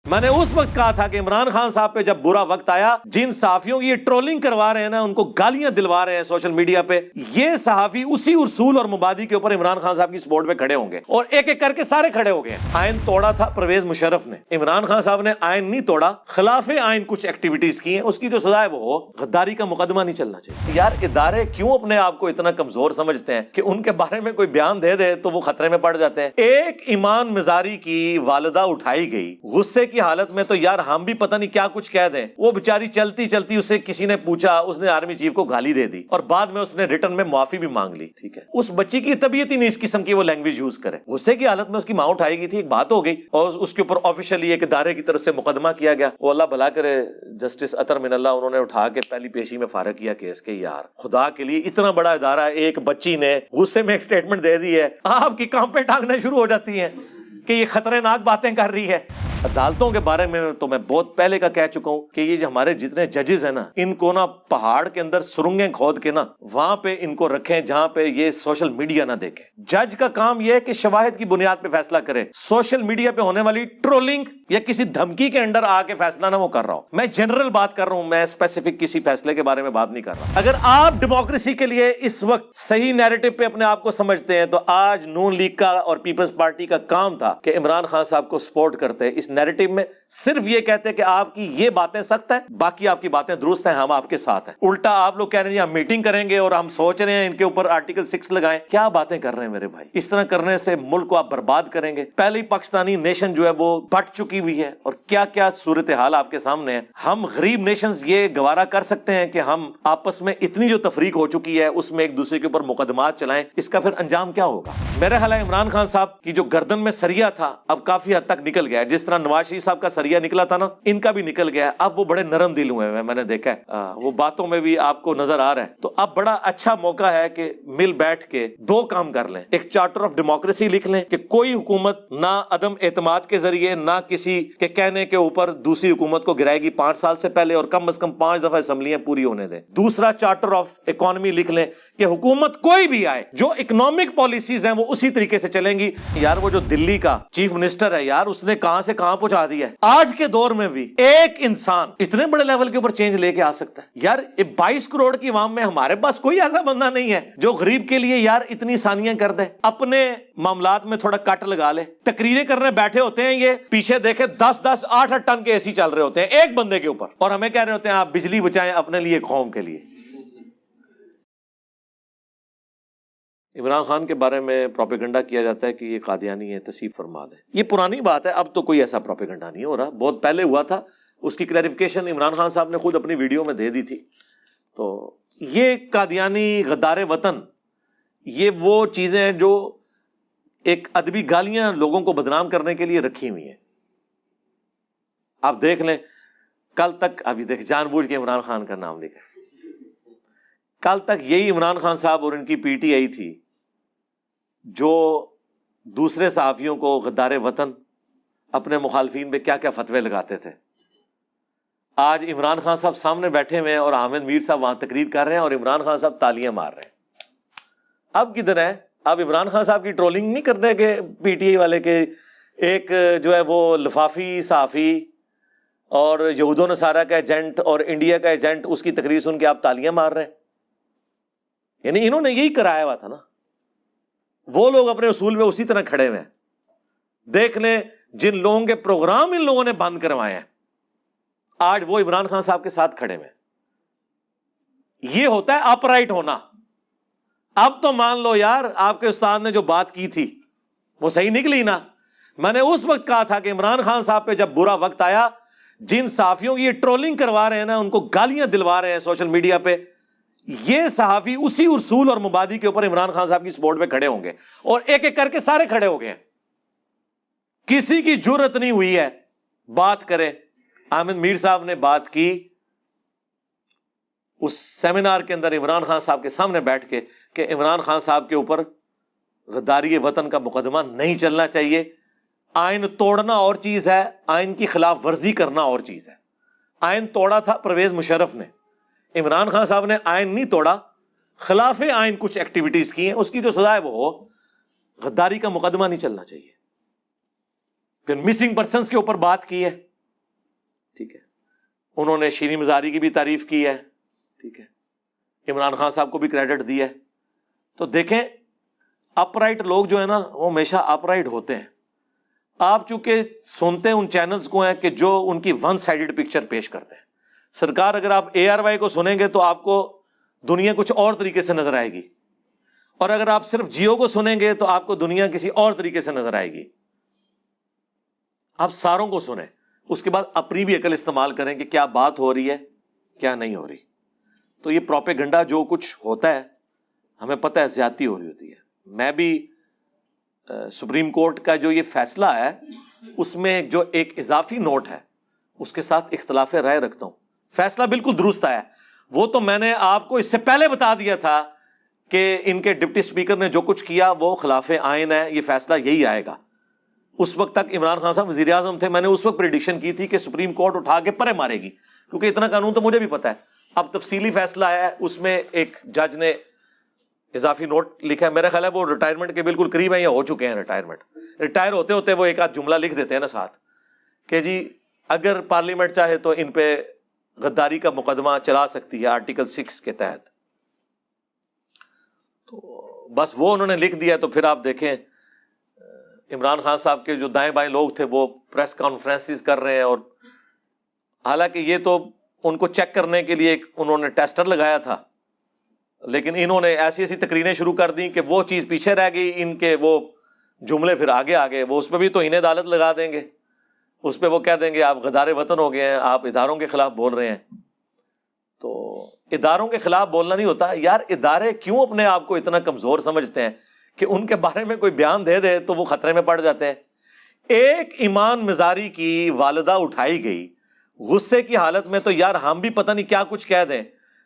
میں نے اس وقت کہا تھا کہ عمران خان صاحب پہ جب برا وقت آیا، جن صحافیوں کی یہ ٹرولنگ کروا رہے ہیں نا، ان کو گالیاں دلوا رہے ہیں سوشل میڈیا پہ، یہ صحافی اسی اصول اور مبادی کے اوپر عمران خان صاحب کی سپورٹ پہ کھڑے ہوں گے، اور ایک ایک کر کے سارے کھڑے ہو گئے ہیں۔ آئین توڑا تھا پرویز مشرف نے، عمران خان صاحب نے آئین نہیں توڑا، خلاف آئین کچھ ایکٹیویٹیز کی ہیں، اس کی جو سزا ہے وہ ہو، غداری کا مقدمہ نہیں چلنا چاہیے۔ یار ادارے کیوں اپنے آپ کو اتنا کمزور سمجھتے ہیں کہ ان کے بارے میں کوئی بیان دے دے تو وہ خطرے میں پڑ جاتے ہیں؟ ایک ایمان مزاری کی والدہ اٹھائی گئی غصے کی حالت میں، تو یار ہم بھی پتہ نہیں کیا کچھ کہہ دیں، وہ بیچاری چلتی چلتی اسے کسی نے پوچھا، اس نے آرمی چیف کو گالی دے دی، اور بعد میں اس نے ریٹن میں معافی بھی مانگ لی۔ ٹھیک ہے، اس بچی کی طبیعت ہی نہیں اس قسم کی وہ لینگویج یوز کرے۔ غصے کی حالت میں اس کی ماں اٹھائی گئی تھی، ایک بات ہو گئی، اور اس کے اوپر آفیشلی ایک ادارے کی طرف سے مقدمہ کیا گیا۔ وہ اللہ بھلا کرے جسٹس عطر من اللہ، انہوں نے اٹھا کے پہلی پیشی میں فارغ کیا کیس کے۔ یار خدا کے لیے اتنا بڑا ادارہ، ایک بچی نے غصے میں ایک سٹیٹمنٹ دے دی ہے، آپ کی کانپیں ٹانگنے شروع ہو جاتی ہیں کہ یہ خطرناک باتیں کر رہی ہے۔ عدالتوں کے بارے میں تو میں بہت پہلے کا کہہ چکا ہوں کہ یہ جو ہمارے جتنے ججز ہیں نا، ان کو نا پہاڑ کے اندر سرنگیں کھود کے نا وہاں پہ ان کو رکھیں جہاں پہ یہ سوشل میڈیا نہ دیکھے۔ جج کا کام یہ ہے کہ شواہد کی بنیاد پہ فیصلہ کرے، سوشل میڈیا پہ ہونے والی ٹرولنگ یا کسی دھمکی کے انڈر آ کے فیصلہ نہ وہ کر رہا ہوں۔ میں جنرل بات کر رہا ہوں، میں اسپیسیفک کسی فیصلے کے بارے میں بات نہیں کر رہا۔ اگر آپ ڈیموکریسی کے لیے اس وقت صحیح نیریٹو پہ اپنے آپ کو سمجھتے ہیں تو آج نون لیگ کا اور پیپلز پارٹی کا کام تھا کہ عمران خان صاحب کو سپورٹ کرتے، اس نیریٹو میں صرف یہ کہتے کہ آپ کی یہ باتیں سخت ہیں، باقی آپ کی باتیں درست ہیں، ہم آپ کے ساتھ ہیں۔ الٹا آپ لوگ کہہ رہے ہیں ہم میٹنگ کریں گے اور ہم سوچ رہے ہیں ان کے اوپر آرٹیکل 6 لگائیں۔ کیا باتیں کر رہے ہیں میرے بھائی؟ اس طرح کرنے سے ملک کو آپ برباد کریں گے۔ پہلے ہی پاکستانی نیشن جو ہے وہ بٹ چکی ہوئی ہے، اور کیا کیا صورتحال آپ کے سامنے ہے۔ ہم غریب نیشنز یہ گوارا کر سکتے ہیں کہ ہم آپس میں اتنی جو تفریق ہو چکی ہے اس میں ایک دوسرے کے اوپر مقدمات چلائیں؟ اس کا پھر انجام کیا ہوگا؟ میرا خیال ہے عمران خان صاحب کی جو گردن میں سریا تھا اب کافی حد تک نکل گیا ہے، جس طرح نواز شریف صاحب کا سریا نکلا تھا نا، ان کا بھی نکل گیا ہے۔ اب وہ بڑے نرم دل ہوئے ہیں، میں نے دیکھا ہے، وہ باتوں میں بھی آپ کو نظر آ رہا ہے۔ تو اب بڑا اچھا موقع ہے کہ مل بیٹھ کے دو کام کر لیں، ایک چارٹر آف ڈیموکریسی لکھ لیں کہ کوئی حکومت نہ عدم اعتماد کے ذریعے نہ کسی کے کہنے کے اوپر دوسری حکومت کو گرائے گی 5 سال سے پہلے، اور کم از کم 5 دفعہ اسمبلیاں پوری ہونے دیں۔ دوسرا چارٹر آف اکانومی لکھ لیں کہ حکومت کوئی بھی آئے جو اکنامک پالیسیز ہیں وہ اسی طریقے سے چلیں گی۔ یار وہ جو دلی کا چیف منسٹر ہے یار، اس نے کہاں سے کہاں پہنچا دیا ہے۔ آج کے دور میں بھی ایک انسان اتنے بڑے لیول کے اوپر چینج لے کے آ سکتا ہے؟ یار 22 کروڑ کی عوام میں ہمارے پاس کوئی ایسا بندہ نہیں ہے جو غریب کے لیے یار اتنی ثانیاں کر دے، اپنے معاملات میں تھوڑا کٹ لگا لے۔ تقریریں کرنے بیٹھے ہوتے ہیں، یہ پیچھے دیکھے 10 8 ٹن کے AC چل رہے ہوتے ہیں ایک بندے کے اوپر، اور ہمیں کہہ رہے ہوتے ہیں آپ بجلی بچائیں اپنے لیے، قوم کے لیے۔ عمران خان کے بارے میں پروپیگنڈا کیا جاتا ہے کہ یہ قادیانی ہے، تصیف فرما دیں۔ یہ پرانی بات ہے، اب تو کوئی ایسا پروپیگنڈا نہیں ہو رہا، بہت پہلے ہوا تھا۔ اس کی کلیریفیکیشن عمران خان صاحب نے خود اپنی ویڈیو میں دے دی تھی۔ تو یہ قادیانی، غدار وطن، یہ وہ چیزیں ہیں جو ایک ادبی گالیاں لوگوں کو بدنام کرنے کے لیے رکھی ہوئی ہیں۔ آپ دیکھ لیں، کل تک ابھی دیکھ جان بوجھ کے عمران خان کا نام لکھا ہے، کل تک یہی عمران خان صاحب اور ان کی PTI تھی جو دوسرے صحافیوں کو غدار وطن، اپنے مخالفین پہ کیا کیا فتوے لگاتے تھے۔ آج عمران خان صاحب سامنے بیٹھے ہوئے ہیں اور حامد میر صاحب وہاں تقریر کر رہے ہیں اور عمران خان صاحب تالیاں مار رہے ہیں۔ اب کدھر ہے؟ اب عمران خان صاحب کی ٹرولنگ نہیں کرنے کے PTI والے کے ایک جو ہے وہ لفافی صحافی اور یہود و نصارہ کا ایجنٹ اور انڈیا کا ایجنٹ، اس کی تقریر سن کے آپ تالیاں مار رہے ہیں؟ یعنی انہوں نے یہی کرایا ہوا تھا نا۔ وہ لوگ اپنے اصول پہ اسی طرح کھڑے ہوئے ہیں۔ دیکھ لیں جن لوگوں کے پروگرام ان لوگوں نے بند کروائے ہیں، آج وہ عمران خان صاحب کے ساتھ کھڑے ہوئے ہیں۔ یہ ہوتا ہے اپ رائٹ ہونا۔ اب تو مان لو یار، آپ کے استاد نے جو بات کی تھی وہ صحیح نکلی نا۔ میں نے اس وقت کہا تھا کہ عمران خان صاحب پہ جب برا وقت آیا، جن صحافیوں کی یہ ٹرولنگ کروا رہے ہیں نا، ان کو گالیاں دلوا رہے ہیں سوشل میڈیا پہ، یہ صحافی اسی اصول اور مبادی کے اوپر عمران خان صاحب کی سپورٹ پہ کھڑے ہوں گے، اور ایک ایک کر کے سارے کھڑے ہو گئے ہیں۔ کسی کی جرت نہیں ہوئی ہے بات کرے۔ حامد میر صاحب نے بات کی اس سیمینار کے اندر عمران خان صاحب کے سامنے بیٹھ کے کہ عمران خان صاحب کے اوپر غداری وطن کا مقدمہ نہیں چلنا چاہیے۔ آئین توڑنا اور چیز ہے، آئین کی خلاف ورزی کرنا اور چیز ہے۔ آئین توڑا تھا پرویز مشرف نے، عمران خان صاحب نے آئین نہیں توڑا، خلاف آئین کچھ ایکٹیویٹیز کی ہیں، اس کی جو سزا ہے وہ ہو، غداری کا مقدمہ نہیں چلنا چاہیے۔ پھر مسنگ پرسنز کے اوپر بات کی ہے، ٹھیک ہے. انہوں نے شیریں مزاری کی بھی تعریف کی ہے, ٹھیک ہے, عمران خان صاحب کو بھی کریڈٹ دیا ہے. تو دیکھیں اپ رائٹ لوگ جو ہے نا وہ ہمیشہ اپ رائٹ ہوتے ہیں. آپ چونکہ سنتے ان چینلز کو ہیں کہ جو ان کی ون سائیڈڈ پکچر پیش کرتے ہیں. سرکار اگر آپ ARY کو سنیں گے تو آپ کو دنیا کچھ اور طریقے سے نظر آئے گی, اور اگر آپ صرف جیو کو سنیں گے تو آپ کو دنیا کسی اور طریقے سے نظر آئے گی. آپ ساروں کو سنیں, اس کے بعد اپنی بھی عقل استعمال کریں کہ کیا بات ہو رہی ہے کیا نہیں ہو رہی. تو یہ پروپیگنڈا جو کچھ ہوتا ہے ہمیں پتہ ہے زیادتی ہو رہی ہوتی ہے. میں بھی سپریم کورٹ کا جو یہ فیصلہ ہے اس میں جو ایک اضافی نوٹ ہے اس کے ساتھ اختلاف رائے رکھتا ہوں. فیصلہ بالکل درست آیا, وہ تو میں نے آپ کو اس سے پہلے بتا دیا تھا کہ ان کے ڈپٹی اسپیکر نے جو کچھ کیا وہ خلاف آئین ہے, یہ فیصلہ یہی آئے گا. اس وقت تک عمران خان صاحب وزیر اعظم تھے, میں نے اس وقت پریڈکشن کی تھی کہ سپریم کورٹ اٹھا کے پرے مارے گی, کیونکہ اتنا قانون تو مجھے بھی پتا ہے. اب تفصیلی فیصلہ آیا ہے, اس میں ایک جج نے اضافی نوٹ لکھا ہے, میرا خیال ہے وہ ریٹائرمنٹ کے بالکل قریب ہیں یا ہو چکے ہیں ریٹائرمنٹ. ریٹائر ہوتے ہوتے وہ ایک آدھ جملہ لکھ دیتے ہیں نا ساتھ کہ جی اگر پارلیمنٹ چاہے تو ان پہ غداری کا مقدمہ چلا سکتی ہے آرٹیکل 6 کے تحت. تو بس وہ انہوں نے لکھ دیا. تو پھر آپ دیکھیں عمران خان صاحب کے جو دائیں بائیں لوگ تھے وہ پریس کانفرنسز کر رہے ہیں, اور حالانکہ یہ تو ان کو چیک کرنے کے لیے انہوں نے ٹیسٹر لگایا تھا, لیکن انہوں نے ایسی ایسی تقریریں شروع کر دیں کہ وہ چیز پیچھے رہ گئی, ان کے وہ جملے پھر آگے آگے. وہ اس پہ بھی تو انہیں عدالت لگا دیں گے, اس پہ وہ کہہ دیں گے آپ غدار وطن ہو گئے ہیں, آپ اداروں کے خلاف بول رہے ہیں. تو اداروں کے خلاف بولنا نہیں ہوتا یار. ادارے کیوں اپنے آپ کو اتنا کمزور سمجھتے ہیں کہ ان کے بارے میں کوئی بیان دے دے تو وہ خطرے میں پڑ جاتے ہیں. ایک ایمان مزاری کی والدہ اٹھائی گئی غصے کی حالت میں, تو یار ہم بھی پتہ نہیں کیا کچھ کہہ دیں.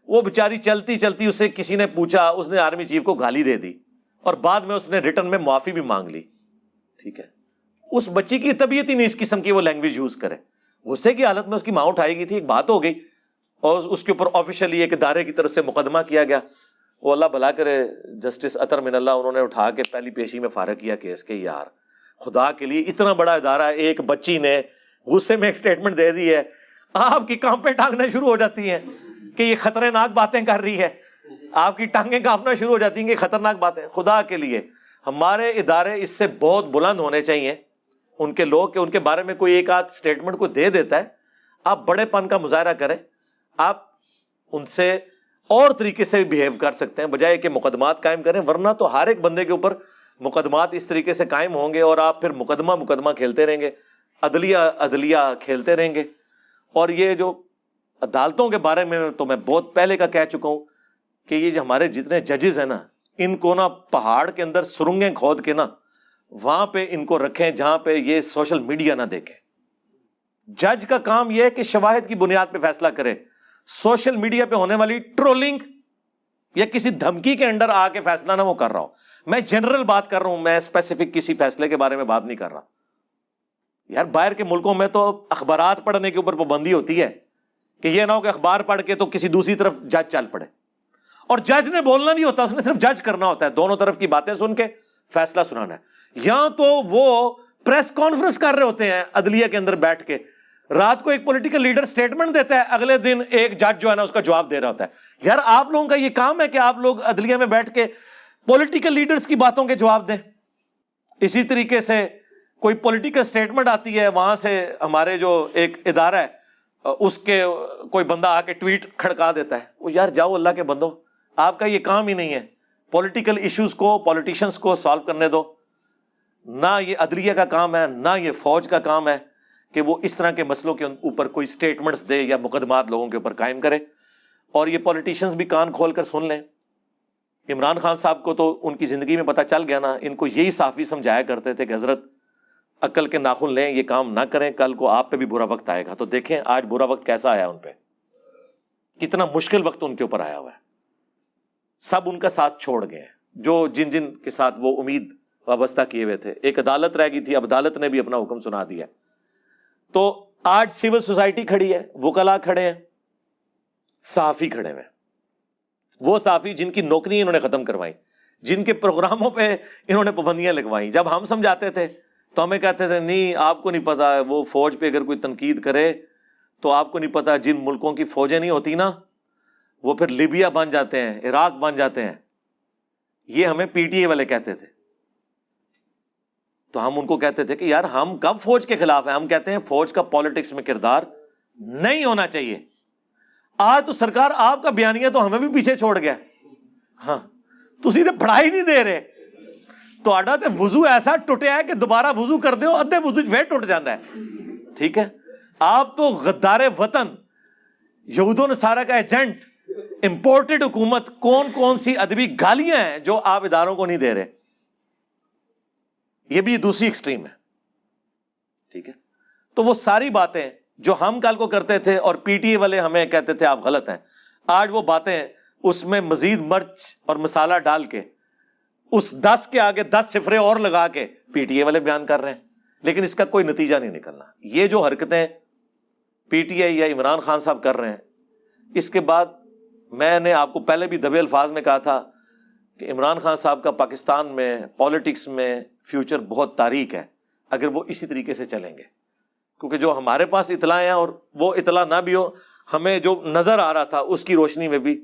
وہ بیچاری چلتی چلتی اسے کسی نے پوچھا, اس نے آرمی چیف کو گالی دے دی اور بعد میں اس نے ریٹن میں معافی بھی مانگ لی. ٹھیک ہے, اس بچی کی طبیعت ہی نہیں اس قسم کی وہ لینگویج یوز کرے. غصے کی حالت میں اس کی ماں اٹھائی گئی تھی, ایک بات ہو گئی اور اس کے اوپر آفیشلی ایک ادارے کی طرف سے مقدمہ کیا گیا. وہ اللہ بھلا کرے جسٹس اطہر من اللہ, انہوں نے اٹھا کے پہلی پیشی میں فارغ کیا کیس کے. یار خدا کے لیے اتنا بڑا ادارہ, ایک بچی نے غصے میں ایک سٹیٹمنٹ دے دی ہے, آپ کی کانپیں ٹانگنا شروع ہو جاتی ہیں کہ یہ خطرناک باتیں کر رہی ہے. آپ کی ٹانگیں کانپنا شروع ہو جاتی ہیں کہ خطرناک باتیں. خدا کے لیے ہمارے ادارے اس سے بہت بلند ہونے چاہیے, ان کے لوگ, کہ ان کے بارے میں کوئی ایک آدھ سٹیٹمنٹ کو دے دیتا ہے, آپ بڑے پن کا مظاہرہ کریں, آپ ان سے اور طریقے سے بیہیو کر سکتے ہیں بجائے کہ مقدمات قائم کریں. ورنہ تو ہر ایک بندے کے اوپر مقدمات اس طریقے سے قائم ہوں گے اور آپ پھر مقدمہ کھیلتے رہیں گے, عدلیہ کھیلتے رہیں گے. اور یہ جو عدالتوں کے بارے میں تو میں بہت پہلے کا کہہ چکا ہوں کہ یہ جو ہمارے جتنے ججز ہیں نا, ان کو نا پہاڑ کے اندر سرنگیں کھود کے نا وہاں پہ ان کو رکھیں جہاں پہ یہ سوشل میڈیا نہ دیکھیں. جج کا کام یہ ہے کہ شواہد کی بنیاد پہ فیصلہ کرے. سوشل میڈیا پہ ہونے والی ٹرولنگ یا کسی دھمکی کے انڈر آ کے فیصلہ نہ وہ کر رہا ہوں. میں جنرل بات کر رہا ہوں, میں اسپیسیفک کسی فیصلے کے بارے میں بات نہیں کر رہا. یار باہر کے ملکوں میں تو اخبارات پڑھنے کے اوپر پابندی ہوتی ہے کہ یہ نہ ہو کہ اخبار پڑھ کے تو کسی دوسری طرف جج چل پڑے, اور جج نے بولنا نہیں ہوتا, اس نے صرف جج کرنا ہوتا ہے, دونوں طرف کی باتیں سن کے فیصلہ سنانا ہے. یہاں تو وہ پریس کانفرنس کر رہے ہوتے ہیں عدلیہ کے اندر بیٹھ کے, رات کو ایک پولیٹیکل لیڈر سٹیٹمنٹ دیتا ہے, اگلے دن ایک جج جو ہے نا اس کا جواب دے رہا ہوتا ہے. یار آپ لوگوں کا یہ کام ہے کہ آپ لوگ عدلیہ میں بیٹھ کے پولیٹیکل لیڈرز کی باتوں کے جواب دیں. اسی طریقے سے کوئی پولیٹیکل سٹیٹمنٹ آتی ہے, وہاں سے ہمارے جو ایک ادارہ ہے اس کے کوئی بندہ آ کے ٹویٹ کھڑکا دیتا ہے. وہ یار جاؤ اللہ کے بندو, آپ کا یہ کام ہی نہیں ہے پولیٹیکل ایشوز کو پولیٹیشنز کو سالو کرنے دو. نہ یہ عدلیہ کا کام ہے, نہ یہ فوج کا کام ہے کہ وہ اس طرح کے مسئلوں کے اوپر کوئی سٹیٹمنٹس دے یا مقدمات لوگوں کے اوپر قائم کرے. اور یہ پولیٹیشنز بھی کان کھول کر سن لیں. عمران خان صاحب کو تو ان کی زندگی میں پتہ چل گیا نا, ان کو یہی صحافی سمجھایا کرتے تھے کہ حضرت عقل کے ناخن لیں, یہ کام نہ کریں, کل کو آپ پہ بھی برا وقت آئے گا. تو دیکھیں آج برا وقت کیسا آیا ان پہ, کتنا مشکل وقت ان کے اوپر آیا ہوا ہے. سب ان کا ساتھ چھوڑ گئے ہیں, جو جن کے ساتھ وہ امید وابستہ کیے ہوئے تھے. ایک عدالت رہ گئی تھی, اب عدالت نے بھی اپنا حکم سنا دیا. تو آج سول سوسائٹی کھڑی ہے, وکلاء کھڑے ہیں, صحافی کھڑے ہیں. وہ صحافی جن کی نوکری انہوں نے ختم کروائی, جن کے پروگراموں پہ انہوں نے پابندیاں لگوائیں. جب ہم سمجھاتے تھے تو ہمیں کہتے تھے نہیں آپ کو نہیں پتا, وہ فوج پہ اگر کوئی تنقید کرے تو آپ کو نہیں پتا جن ملکوں کی فوجیں نہیں ہوتی نا وہ پھر لیبیا بن جاتے ہیں, عراق بن جاتے ہیں. یہ ہمیں پی ٹی اے والے کہتے تھے, تو ہم ان کو کہتے تھے کہ یار ہم کب فوج کے خلاف ہیں, ہم کہتے ہیں فوج کا پالیٹکس میں کردار نہیں ہونا چاہیے. آج تو سرکار آپ کا بیانیہ تو ہمیں بھی پیچھے چھوڑ گیا. ہاں تسی تے پڑھائی نہیں دے رہے, تو آڈا تے وضو ایسا ٹوٹیا ہے کہ دوبارہ وضو کر دے ادھے وضو پھر ٹوٹ جاتا ہے. ٹھیک ہے, آپ تو غدار وطن, یہود و نصارہ کا ایجنٹ, امپورٹڈ حکومت, کون کون سی ادبی گالیاں ہیں جو آپ اداروں کو نہیں دے رہے. یہ بھی دوسری ایکسٹریم ہے. ٹھیک ہے, تو وہ ساری باتیں جو ہم کل کو کرتے تھے اور پی ٹی اے والے ہمیں کہتے تھے آپ غلط ہیں, آج وہ باتیں اس میں مزید مرچ اور مسالہ ڈال کے اس 10 کے آگے 10 صفرے اور لگا کے پی ٹی اے والے بیان کر رہے ہیں, لیکن اس کا کوئی نتیجہ نہیں نکلنا. یہ جو حرکتیں پی ٹی آئی یا عمران خان صاحب کر رہے ہیں, اس کے بعد میں نے آپ کو پہلے بھی دبے الفاظ میں کہا تھا کہ عمران خان صاحب کا پاکستان میں پالیٹکس میں فیوچر بہت تاریک ہے اگر وہ اسی طریقے سے چلیں گے. کیونکہ جو ہمارے پاس اطلاع ہیں اور وہ اطلاع نہ بھی ہو, ہمیں جو نظر آ رہا تھا اس کی روشنی میں بھی,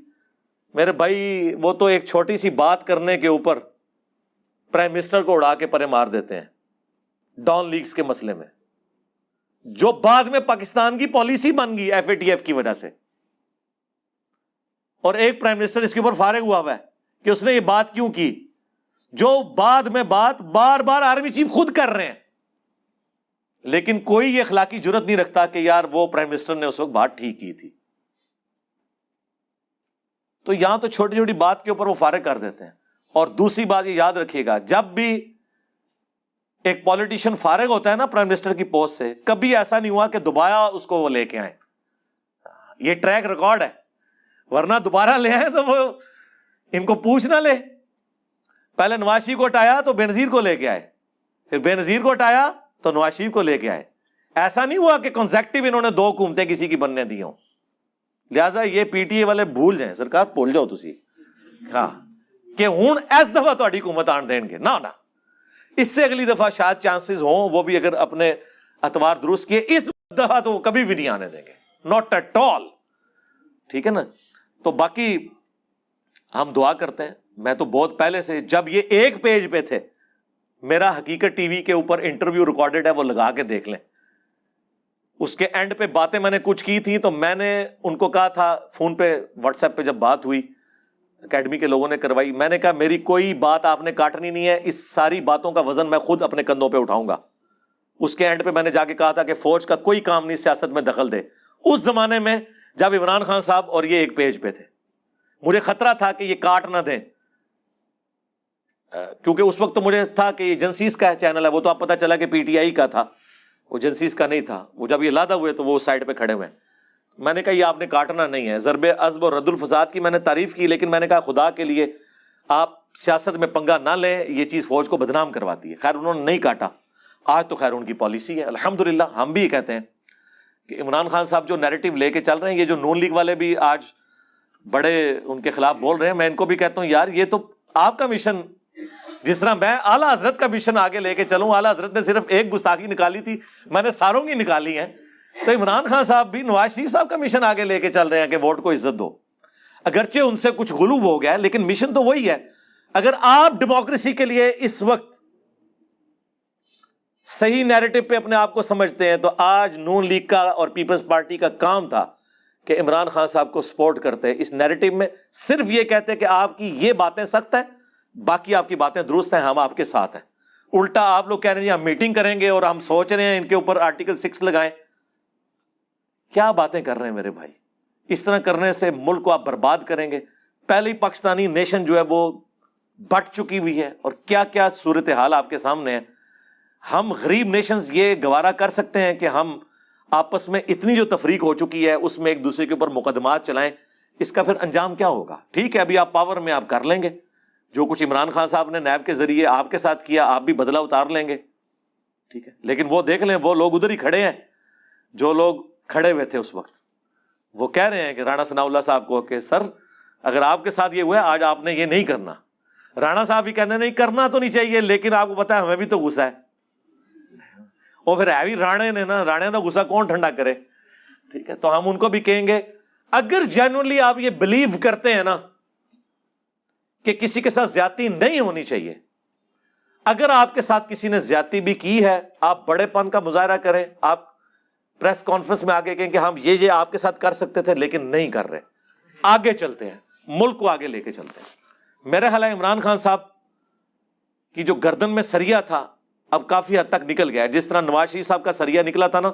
میرے بھائی وہ تو ایک چھوٹی سی بات کرنے کے اوپر پرائم منسٹر کو اڑا کے پرے مار دیتے ہیں ڈان لیگز کے مسئلے میں, جو بعد میں پاکستان کی پالیسی بن گئی ایف اے ٹی ایف کی وجہ سے. اور ایک پرائم منسٹر اس کے اوپر فارغ ہوا ہے کہ اس نے یہ بات کیوں کی, جو بعد میں بات بار بار آرمی چیف خود کر رہے ہیں, لیکن کوئی یہ اخلاقی جرت نہیں رکھتا کہ یار وہ پرائم منسٹر نے اس وقت بات ٹھیک کی تھی. تو یہاں تو چھوٹی چھوٹی بات کے اوپر وہ فارغ کر دیتے ہیں. اور دوسری بات یہ یاد رکھیے گا, جب بھی ایک پولیٹیشین فارغ ہوتا ہے نا پرائم منسٹر کی پوسٹ سے, کبھی ایسا نہیں ہوا کہ دوبارہ اس کو وہ لے کے آئے. یہ ٹریک ریکارڈ ہے, ورنہ دوبارہ لے آئے تو وہ ان کو پوچھ نہ لے. پہلے نواز شریف کو ہٹایا تو بے نظیر کو لے کے آئے, پھر بے نظیر کو ہٹایا تو نواز شریف کو لے کے آئے. ایسا نہیں ہوا کہ کنسیکٹیو انہوں نے 2 حکومتیں کسی کی بننے دی ہوں. لہٰذا یہ پی ٹی اے والے بھول جائیں, سرکار بھول جاؤ تسی ہاں کہ ہوں اس دفعہ تہاڈی حکومت آن دین گے نہ. اس سے اگلی دفعہ شاید چانسز ہوں, وہ بھی اگر اپنے اتوار درست کیے. اس دفعہ تو کبھی بھی نہیں آنے دیں گے, ناٹ ایٹ آل. ٹھیک ہے نا. تو باقی ہم دعا کرتے ہیں. میں تو بہت پہلے سے, جب یہ ایک پیج پہ تھے, میرا حقیقت ٹی وی کے اوپر انٹرویو ریکارڈڈ ہے, وہ لگا کے دیکھ لیں. اس کے اینڈ پہ باتیں میں نے کچھ کی تھیں, تو میں نے ان کو کہا تھا فون پہ, واٹس ایپ پہ جب بات ہوئی, اکیڈمی کے لوگوں نے کروائی, میں نے کہا میری کوئی بات آپ نے کاٹنی نہیں ہے, اس ساری باتوں کا وزن میں خود اپنے کندھوں پہ اٹھاؤں گا. اس کے اینڈ پہ میں نے جا کے کہا تھا کہ فوج کا کوئی کام نہیں سیاست میں دخل دے. اس زمانے میں جب عمران خان صاحب اور یہ ایک پیج پہ تھے, مجھے خطرہ تھا کہ یہ کاٹ نہ دیں, کیونکہ اس وقت تو مجھے تھا کہ یہ ایجنسیز کا چینل ہے. وہ تو آپ پتہ چلا کہ پی ٹی آئی کا تھا, وہ ایجنسیز کا نہیں تھا. وہ جب یہ لادہ ہوئے تو وہ سائڈ پہ کھڑے ہوئے. میں نے کہا یہ آپ نے کاٹنا نہیں ہے. ضرب عزب اور رد الفساد کی میں نے تعریف کی, لیکن میں نے کہا خدا کے لیے آپ سیاست میں پنگا نہ لیں, یہ چیز فوج کو بدنام کرواتی ہے. خیر انہوں نے نہیں کاٹا. آج تو خیر ان کی پالیسی ہے الحمدللہ. ہم بھی یہ کہتے ہیں کہ عمران خان صاحب جو نیریٹو لے کے چل رہے ہیں, یہ جو نون لیگ والے بھی آج بڑے ان کے خلاف بول رہے ہیں, میں ان کو بھی کہتا ہوں یار یہ تو آپ کا مشن, جس طرح میں اعلیٰ حضرت کا مشن آگے لے کے چلوں. اعلیٰ حضرت نے صرف ایک گستاخی نکالی تھی, میں نے ساروں کی نکالی ہیں. تو عمران خان صاحب بھی نواز شریف صاحب کا مشن آگے لے کے چل رہے ہیں کہ ووٹ کو عزت دو. اگرچہ ان سے کچھ غلو ہو گیا ہے, لیکن مشن تو وہی ہے. اگر آپ ڈیموکریسی کے لیے اس وقت صحیح نیریٹو پہ اپنے آپ کو سمجھتے ہیں, تو آج نون لیگ کا اور پیپلز پارٹی کا کام تھا کہ عمران خان صاحب کو سپورٹ کرتے. اس نیریٹو میں صرف یہ کہتے کہ آپ کی یہ باتیں سخت ہیں, باقی آپ کی باتیں درست ہیں, ہم آپ کے ساتھ ہیں. الٹا آپ لوگ کہہ رہے ہیں ہم میٹنگ کریں گے اور ہم سوچ رہے ہیں ان کے اوپر آرٹیکل 6 لگائیں. کیا باتیں کر رہے ہیں میرے بھائی. اس طرح کرنے سے ملک کو آپ برباد کریں گے. پہلے ہی پاکستانی نیشن جو ہے وہ بٹ چکی ہوئی ہے, اور کیا کیا صورتحال آپ کے سامنے ہے. ہم غریب نیشنز یہ گوارا کر سکتے ہیں کہ ہم آپس میں اتنی جو تفریق ہو چکی ہے اس میں ایک دوسرے کے اوپر مقدمات چلائیں. اس کا پھر انجام کیا ہوگا؟ ٹھیک ہے ابھی آپ پاور میں آپ کر لیں گے, جو کچھ عمران خان صاحب نے نیب کے ذریعے آپ کے ساتھ کیا آپ بھی بدلہ اتار لیں گے. ٹھیک ہے, لیکن وہ دیکھ لیں وہ لوگ ادھر ہی کھڑے ہیں جو لوگ کھڑے ہوئے تھے اس وقت. وہ کہہ رہے ہیں کہ رانا ثناء اللہ صاحب کو کہ سر اگر آپ کے ساتھ یہ ہوا ہے آج آپ نے یہ نہیں کرنا. رانا صاحب بھی کہتے ہیں نہیں کرنا تو نہیں چاہیے, لیکن آپ کو پتا ہے ہمیں بھی تو غصہ ہے. اور پھر ہے بھی رانے نے نا, رانے کا غصہ کون ٹھنڈا کرے. ٹھیک ہے, تو ہم ان کو بھی کہیں گے اگر جینوئنلی آپ یہ بلیو کرتے ہیں نا کہ کسی کے ساتھ زیادتی نہیں ہونی چاہیے, اگر آپ کے ساتھ کسی نے زیادتی بھی کی ہے, آپ بڑے پن کا مظاہرہ کریں, آپ پریس کانفرنس میں آگے کہیں کہ ہم یہ آپ کے ساتھ کر سکتے تھے لیکن نہیں کر رہے, آگے چلتے ہیں, ملک کو آگے لے کے چلتے ہیں. میرا خیال ہے عمران خان صاحب کی جو گردن میں سریا تھا اب کافی حد تک نکل گیا ہے, جس طرح نواز شریف صاحب کا سریا نکلا تھا نا,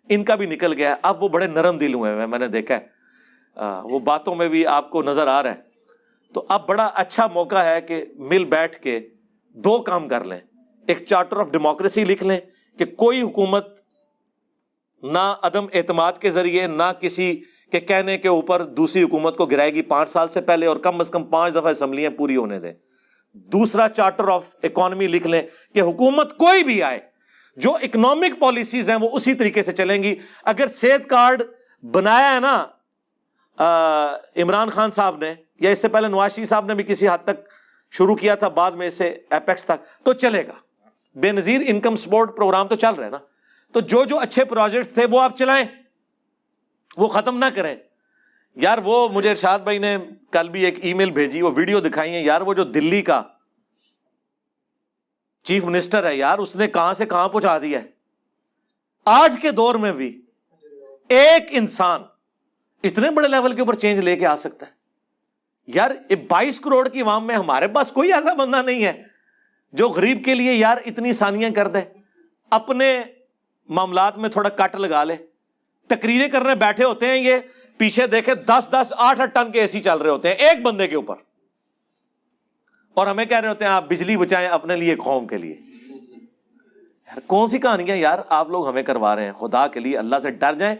ان کا بھی نکل گیا ہے. اب وہ بڑے نرم دل ہوئے ہیں, میں نے دیکھا ہے, وہ باتوں میں بھی آپ کو نظر آ رہا ہے. تو اب بڑا اچھا موقع ہے کہ مل بیٹھ کے دو کام کر لیں. ایک چارٹر آف ڈیموکریسی لکھ لیں کہ کوئی حکومت نہ عدم اعتماد کے ذریعے نہ کسی کے کہنے کے اوپر دوسری حکومت کو گرائے گی 5 سال سے پہلے, اور کم از کم 5 دفعہ اسمبلیاں پوری ہونے دیں. دوسرا چارٹر آف اکانومی لکھ لیں کہ حکومت کوئی بھی آئے جو اکنامک پالیسیز ہیں وہ اسی طریقے سے چلیں گی. اگر صحت کارڈ بنایا ہے نا عمران خان صاحب نے, یا اس سے پہلے نواز شریف صاحب نے بھی کسی حد تک شروع کیا تھا, بعد میں اسے ایپیکس تک, تو چلے گا. بے نظیر انکم سپورٹ پروگرام تو چل رہے ہیں نا, تو جو اچھے پروجیکٹس تھے وہ آپ چلائیں, وہ ختم نہ کریں. یار وہ مجھے ارشاد بھائی نے کل بھی ایک ای میل بھیجی, وہ ویڈیو دکھائی ہے یار, وہ جو دلی کا چیف منسٹر ہے یار, اس نے کہاں سے کہاں پہنچا دیا ہے. آج کے دور میں بھی ایک انسان اتنے بڑے لیول کے اوپر چینج لے کے آ سکتا ہے یار. 22 کروڑ کی عوام میں ہمارے پاس کوئی ایسا بندہ نہیں ہے جو غریب کے لیے یار اتنی ثانیاں کر دے, اپنے معاملات میں تھوڑا کٹ لگا لے. تقریریں کرنے بیٹھے ہوتے ہیں یہ, پیچھے دیکھے 10-10 8-8 ٹن کے اے سی چل رہے ہوتے ہیں ایک بندے کے اوپر, اور ہمیں کہہ رہے ہوتے ہیں آپ بجلی بچائیں اپنے لیے قوم کے لیے. یار کون سی کہانیاں یار آپ لوگ ہمیں کروا رہے ہیں. خدا کے لیے اللہ سے ڈر جائیں.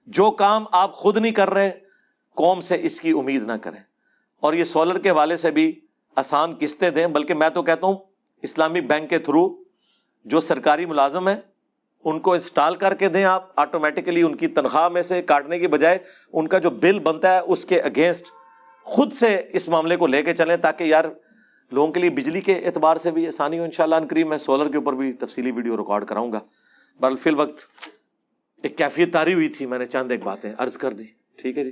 جو کام آپ خود نہیں کر رہے قوم سے اس کی امید نہ کریں. اور یہ سولر کے حوالے سے بھی آسان قسطیں دیں, بلکہ میں تو کہتا ہوں اسلامی بینک کے تھرو جو سرکاری ملازم ہیں ان کو انسٹال کر کے دیں آپ, آٹومیٹکلی ان کی تنخواہ میں سے کاٹنے کی بجائے ان کا جو بل بنتا ہے اس کے اگینسٹ خود سے اس معاملے کو لے کے چلیں, تاکہ یار لوگوں کے لیے بجلی کے اعتبار سے بھی آسانی ہو. انشاءاللہ ان قریب میں سولر کے اوپر بھی تفصیلی ویڈیو ریکارڈ کراؤں گا. بہرحال فی الوقت ایک کیفیت طاری ہوئی تھی, میں نے چند ایک باتیں عرض کر دی. ٹھیک ہے جی.